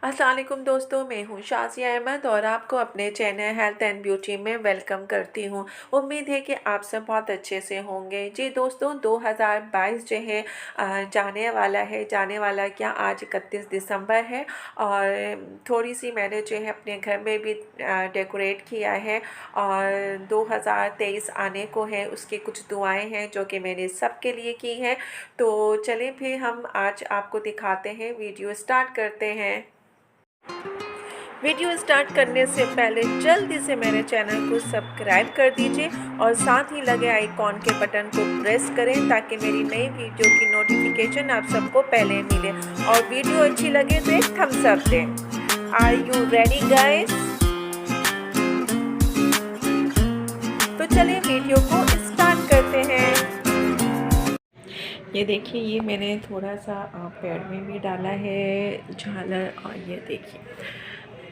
अस्सलाम वालेकुम दोस्तों, मैं हूँ शाज़िया अहमद और आपको अपने चैनल हेल्थ एंड ब्यूटी में वेलकम करती हूँ। उम्मीद है कि आप सब बहुत अच्छे से होंगे। जी दोस्तों, 2022 जो है जाने वाला क्या, आज 31 दिसंबर है और थोड़ी सी मैंने जो है अपने घर में भी डेकोरेट किया है और 2023 आने को है, उसकी कुछ दुआएं हैं जो कि मैंने सबके लिए की हैं। तो चलिए फिर हम आज आपको दिखाते हैं, वीडियो स्टार्ट करते हैं। वीडियो स्टार्ट करने से पहले जल्दी से मेरे चैनल को सब्सक्राइब कर दीजिए और साथ ही लगे आइकॉन के बटन को प्रेस करें ताकि मेरी नई वीडियो की नोटिफिकेशन आप सबको पहले मिले और वीडियो अच्छी लगे तो एक थम्स अप दें। Are you ready guys? तो चलिए वीडियो को स्टार्ट करते हैं। ये देखिए, ये मैंने थोड़ा सा पेड़ में भी डाला है झालर और ये देखिए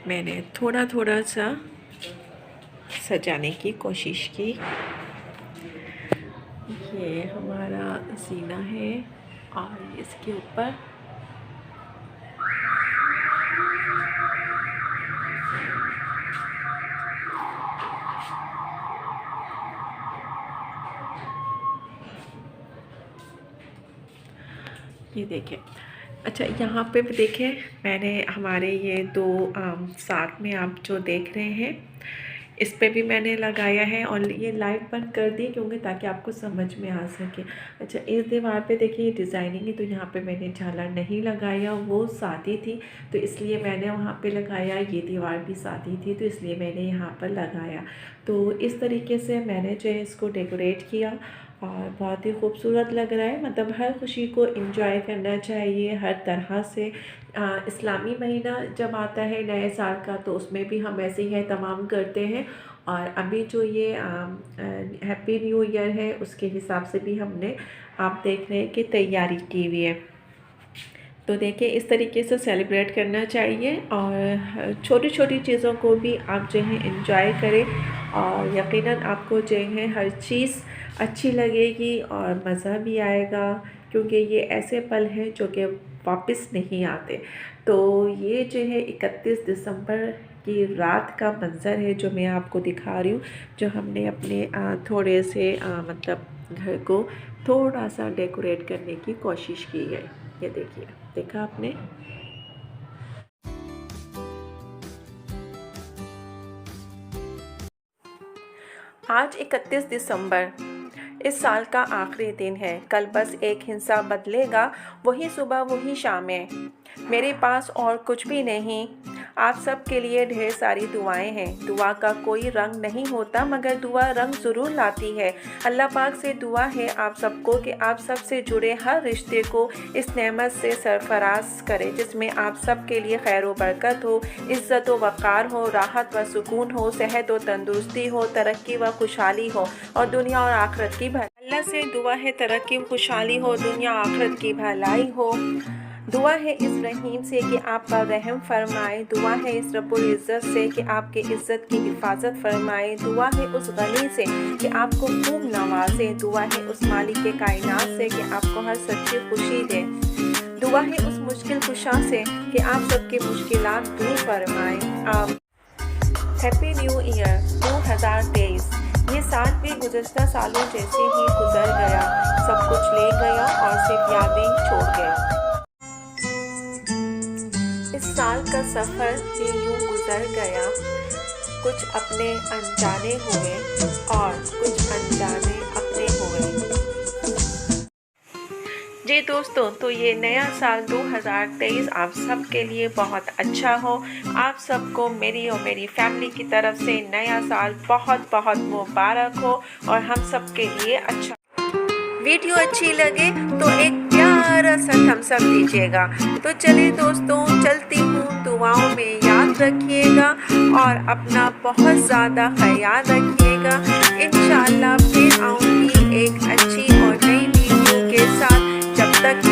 मैंने थोड़ा थोड़ा सा सजाने की कोशिश की। ये हमारा जीना है और इसके ऊपर ये देखिए। अच्छा, यहाँ पे भी देखें, मैंने हमारे ये दो साथ में आप जो देख रहे हैं, इस पे भी मैंने लगाया है और ये लाइट बंद कर दी क्योंकि ताकि आपको समझ में आ सके। अच्छा, इस दीवार पे देखिए ये डिज़ाइनिंग है, तो यहाँ पे मैंने झालर नहीं लगाया, वो सादी थी तो इसलिए मैंने वहाँ पे लगाया। ये दीवार भी सादी थी तो इसलिए मैंने यहाँ पर लगाया। तो इस तरीके से मैंने जो है इसको डेकोरेट किया और बहुत ही खूबसूरत लग रहा है। मतलब हर खुशी को एंजॉय करना चाहिए हर तरह से। इस्लामी महीना जब आता है नए साल का, तो उसमें भी हम ऐसे ही तमाम करते हैं और अभी जो ये हैप्पी न्यू ईयर है उसके हिसाब से भी हमने, आप देख रहे हैं कि तैयारी की हुई है। तो देखिए, इस तरीके से सेलिब्रेट करना चाहिए और छोटी छोटी चीज़ों को भी आप जो है एंजॉय करें और यकीनन आपको जो है हर चीज़ अच्छी लगेगी और मज़ा भी आएगा, क्योंकि ये ऐसे पल हैं जो कि वापस नहीं आते। तो ये जो है 31 दिसंबर की रात का मंज़र है जो मैं आपको दिखा रही हूँ, जो हमने अपने थोड़े से मतलब घर को थोड़ा सा डेकोरेट करने की कोशिश की है। ये देखिए, देखा आपने। आज 31 दिसंबर इस साल का आखिरी दिन है। कल बस एक हिस्सा बदलेगा, वही सुबह वही शामें। मेरे पास और कुछ भी नहीं। आप सब के लिए ढेर सारी दुआएं हैं। दुआ का कोई रंग नहीं होता, मगर दुआ रंग ज़रूर लाती है। अल्लाह पाक से दुआ है आप सबको कि आप सब से जुड़े हर रिश्ते को इस नेमत से सरफराज करे, जिसमें आप सब के लिए खैर व बरकत हो, इज़्ज़त व वक़ार हो, राहत व सुकून हो, सेहत व तंदुरुस्ती हो, तरक्की व खुशहाली हो और दुनिया और आखिरत की भलाई। अल्लाह से दुआ है तरक्की व खुशहाली हो, दुनिया आखिरत की भलाई हो। दुआ है इस रहीम से कि आप पर रहम फरमाए। दुआ है इस रब्बुल इज़्ज़त से कि आपके इज़्ज़त की हिफाजत फरमाए। दुआ है उस गनी से कि आपको खूब नवाजे। दुआ है उस मालिक के कायनात से कि आपको हर सच्ची खुशी दे। दुआ है उस मुश्किल कुशा से कि आप सबकी मुश्किलात दूर फरमाए। Happy new year 2023। ये साल भी गुज़श्ता सालों जैसे ही गुजर गया, सब कुछ ले गया और सिर्फ यादें छोड़ गया। इस साल का सफ़र भी यूँ गुजर गया, कुछ अपने अनजाने हुए और कुछ अनजाने अपने हुए। जी दोस्तों, तो ये नया साल 2023 आप सब के लिए बहुत अच्छा हो। आप सबको मेरी और मेरी फैमिली की तरफ से नया साल बहुत बहुत मुबारक हो और हम सब के लिए अच्छा। वीडियो अच्छी लगे तो एक प्यारा सा थम्स अप दीजिएगा। तो चलिए दोस्तों, चलती हूँ, दुआओं में याद रखिएगा और अपना बहुत ज़्यादा ख्याल रखिएगा। इंशाअल्लाह फिर आऊँगी एक अच्छी और नई वीडियो के साथ। जब तक